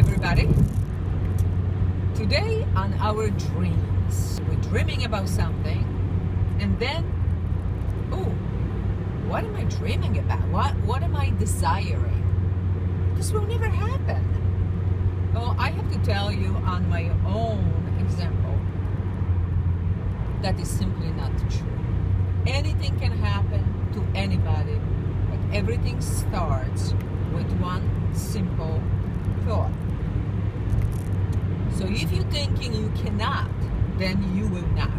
everybody. Today on our dreams, we're dreaming about something, and then, oh, what am I dreaming about? What am I desiring? This will never happen. Well, I have to tell you on my own example that is simply not true. Anything can happen to anybody, but everything starts with one simple thought. So if you're thinking you cannot, then you will not.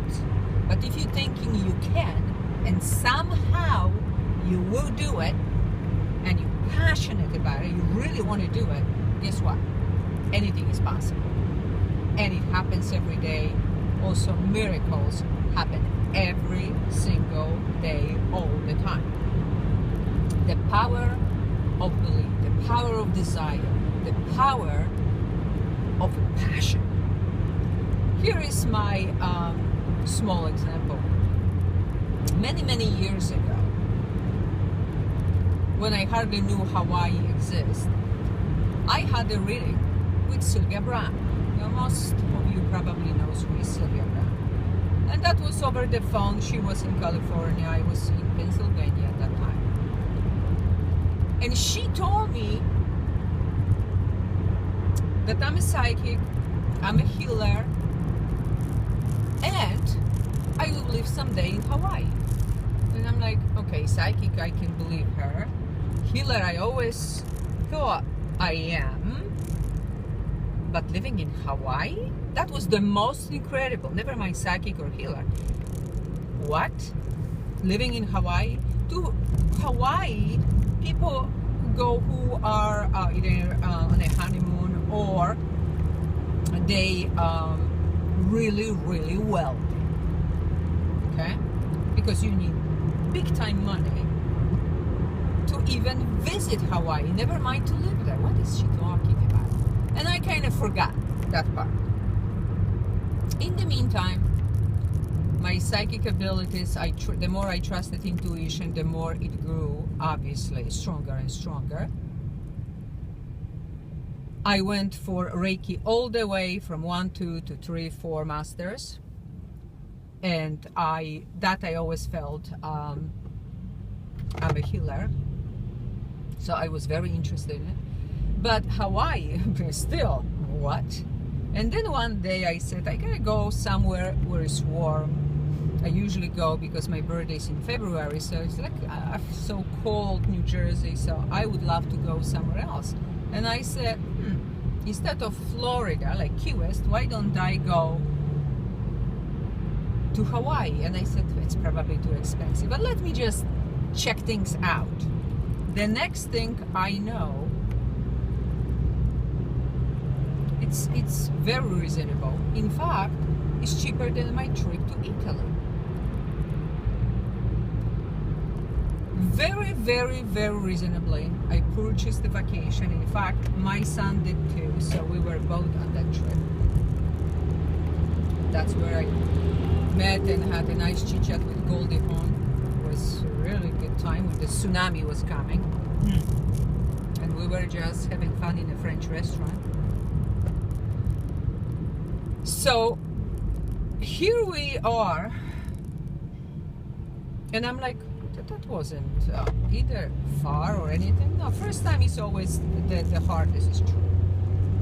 But if you're thinking you can, and somehow you will do it, and you're passionate about it, you really want to do it, guess what? Anything is possible. And it happens every day. Also, miracles happen every single day, all the time. The power of belief, the power of desire, the power of passion. Here is my small example. Many years ago, when I hardly knew Hawaii exists, I had a reading with Sylvia Browne. Most of you probably know who is Sylvia Browne. And that was over the phone. She was in California. I was in Pennsylvania at that time. And she told me that I'm a psychic, I'm a healer, and I will live someday in Hawaii. And I'm like, okay, psychic, I can believe her. Healer, I always thought I am. But living in Hawaii? That was the most incredible. Never mind psychic or healer. What? Living in Hawaii? To Hawaii, people go who are either on a honeymoon or they really wealthy. Okay? Because you need big time money to even visit Hawaii. Never mind to live there. What is she talking about? And I kind of forgot that part. In the meantime, my psychic abilities, the more I trusted intuition, the more it grew, obviously, stronger and stronger. I went for Reiki all the way from 1, 2 to 3, 4 masters. And I always felt I'm a healer. So I was very interested in it. But Hawaii, still, what? And then one day I said, I gotta go somewhere where it's warm. I usually go because my birthday is in February, so it's like so cold, New Jersey, so I would love to go somewhere else. And I said, instead of Florida, like Key West, why don't I go to Hawaii? And I said, it's probably too expensive, but let me just check things out. The next thing I know, it's very reasonable. In fact, it's cheaper than my trip to Italy. Very reasonably, I purchased the vacation. In fact, my son did too, so we were both on that trip. That's where I met and had a nice chit-chat with Goldie Hawn. It was a really good time when the tsunami was coming. And we were just having fun in a French restaurant. So here we are, and I'm like, that wasn't either far or anything. No, first time is always the hardest, is true.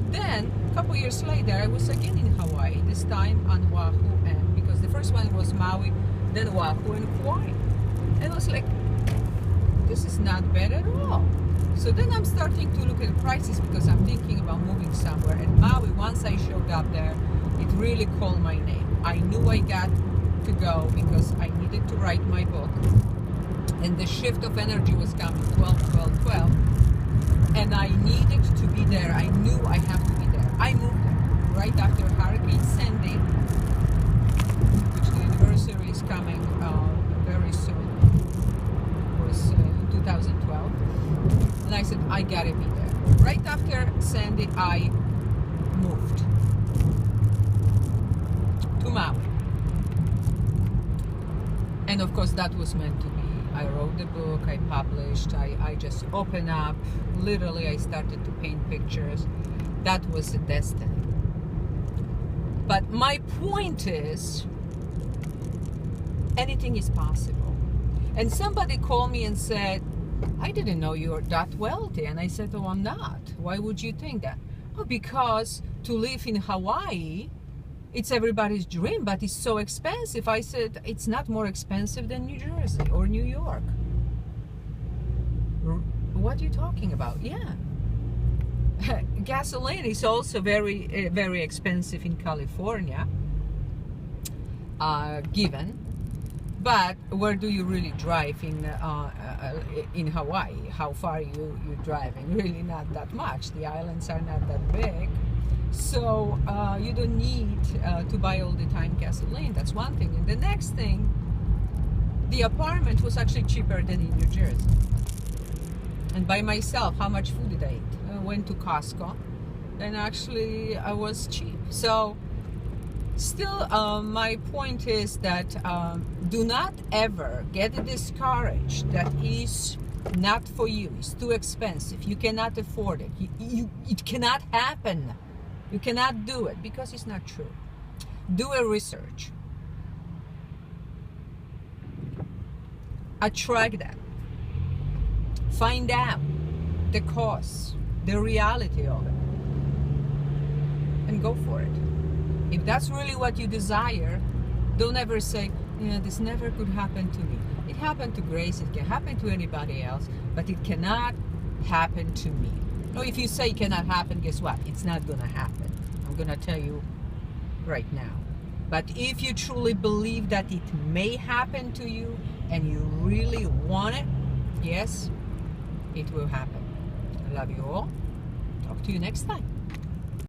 Then, a couple years later, I was again in Hawaii, this time on Oahu, and because the first one was Maui, then Oahu and Kauai. And I was like, this is not bad at all. So then I'm starting to look at the prices because I'm thinking about moving somewhere. And Maui, once I showed up there, it really called my name. I knew I got to go because I needed to write my book. And the shift of energy was coming, 12. And I needed to be there. I knew I have to be there. I moved there right after Hurricane Sandy, which the anniversary is coming very soon. It was 2012. And I said, I gotta be there. Right after Sandy, I moved to Maui. And of course, that was meant to be. I wrote the book, I published, I just opened up. Literally, I started to paint pictures. that was the destiny. But my point is, anything is possible. And somebody called me and said, I didn't know you were that wealthy. And I said, oh, I'm not. Why would you think that? Oh, because to live in Hawaii, it's everybody's dream, but it's so expensive. I said, it's not more expensive than New Jersey or New York. What are you talking about? Yeah. Gasoline is also very, very expensive in California, given. But where do you really drive in Hawaii? How far you driving? Really not that much. The islands are not that big. So you don't need to buy all the time gasoline. That's one thing. And the next thing, the apartment was actually cheaper than in New Jersey. And by myself, how much food did I eat? I went to Costco, and actually I was cheap. So still, my point is that do not ever get discouraged that is not for you. It's too expensive. You cannot afford it. It cannot happen. You cannot do it, because it's not true. Do a research. Attract that. Find out the cost, the reality of it, and go for it. If that's really what you desire, don't ever say, yeah, this never could happen to me. It happened to Grace, it can happen to anybody else, but it cannot happen to me. No, if you say it cannot happen, guess what? It's not gonna happen. I'm gonna tell you right now. But if you truly believe that it may happen to you and you really want it, yes, it will happen. I love you all. Talk to you next time.